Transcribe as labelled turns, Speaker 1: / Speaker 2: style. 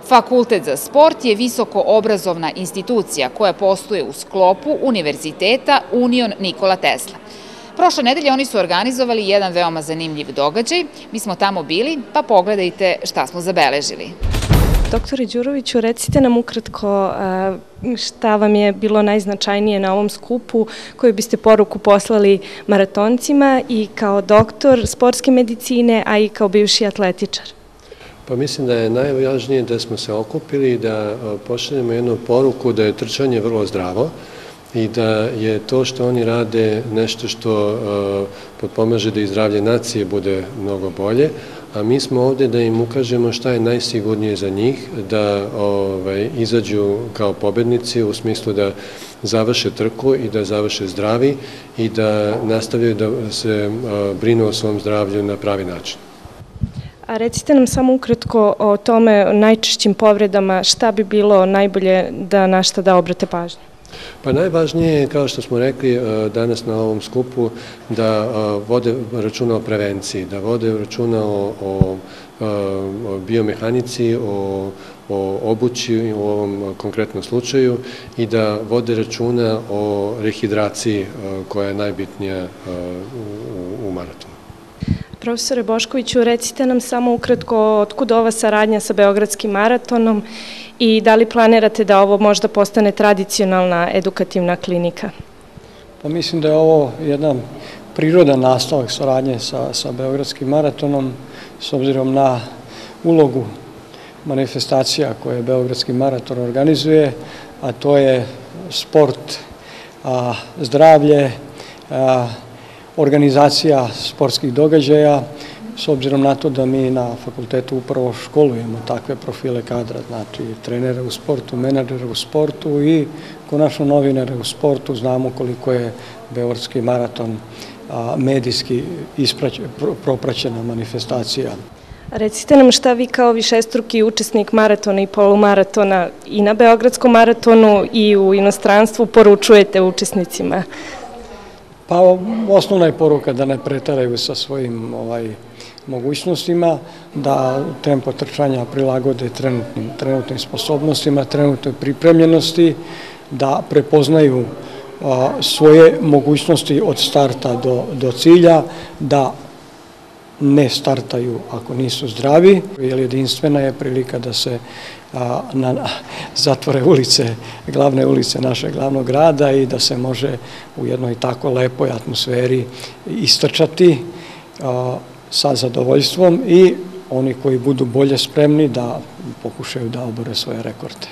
Speaker 1: Fakultet za sport je visoko obrazovna institucija koja postoje u sklopu Univerziteta Union Nikola Tesla. Prošle nedelje oni su organizovali jedan veoma zanimljiv događaj. Mi smo tamo bili, pa pogledajte šta smo zabeležili.
Speaker 2: Doktore Đuroviću, recite nam ukratko šta vam je bilo najznačajnije na ovom skupu, koju biste poruku poslali maratoncima i kao doktor sportske medicine, a i kao bivši atletičar?
Speaker 3: Pa mislim da je najvažnije da smo se okupili i da pošaljemo jednu poruku da je trčanje vrlo zdravo i da je to što oni rade nešto što potpomaže da i zdravlje nacije bude mnogo bolje, a mi smo ovde da im ukažemo šta je najsigurnije za njih, da izađu kao pobednici u smislu da završe trku i da završe zdravi i da nastavljaju da se brinu o svom zdravlju na pravi način.
Speaker 2: A recite nam samo ukratko o tome, najčešćim povredama, šta bi bilo najbolje na šta da obrate pažnju?
Speaker 3: Pa najvažnije je, kao što smo rekli danas na ovom skupu, da vode računa o prevenciji, da vode računa o biomehanici, o obući u ovom konkretnom slučaju i da vode računa o rehidraciji koja je najbitnija u maratonu.
Speaker 2: Profesore Boškoviću, recite nam samo ukratko otkud ova saradnja sa Beogradskim maratonom i da li planirate da ovo možda postane tradicionalna edukativna klinika?
Speaker 4: Pa mislim da je ovo jedan prirodan nastavak saradnje sa Beogradskim maratonom s obzirom na ulogu manifestacija koje Beogradski maraton organizuje, a to je sport, zdravlje, organizacija sportskih događaja, s obzirom na to da mi na fakultetu upravo školujemo takve profile kadra, znači trenere u sportu, menadžere u sportu i konačno novinare u sportu. Znamo koliko je Beogradski maraton medijski propraćena manifestacija.
Speaker 2: Recite nam šta vi kao višestruki učesnik maratona i polumaratona i na Beogradskom maratonu i u inostranstvu poručujete učesnicima?
Speaker 4: Pa osnovna je poruka da ne pretaraju sa svojim mogućnostima, da tempo trčanja prilagode trenutnim sposobnostima, trenutnoj pripremljenosti, da prepoznaju svoje mogućnosti od starta do cilja, da ne startaju ako nisu zdravi, jer jedinstvena je prilika da se zatvore ulice, glavne ulice našeg glavnog grada i da se može u jednoj tako lepoj atmosferi istrčati sa zadovoljstvom i oni koji budu bolje spremni da pokušaju da obore svoje rekorde.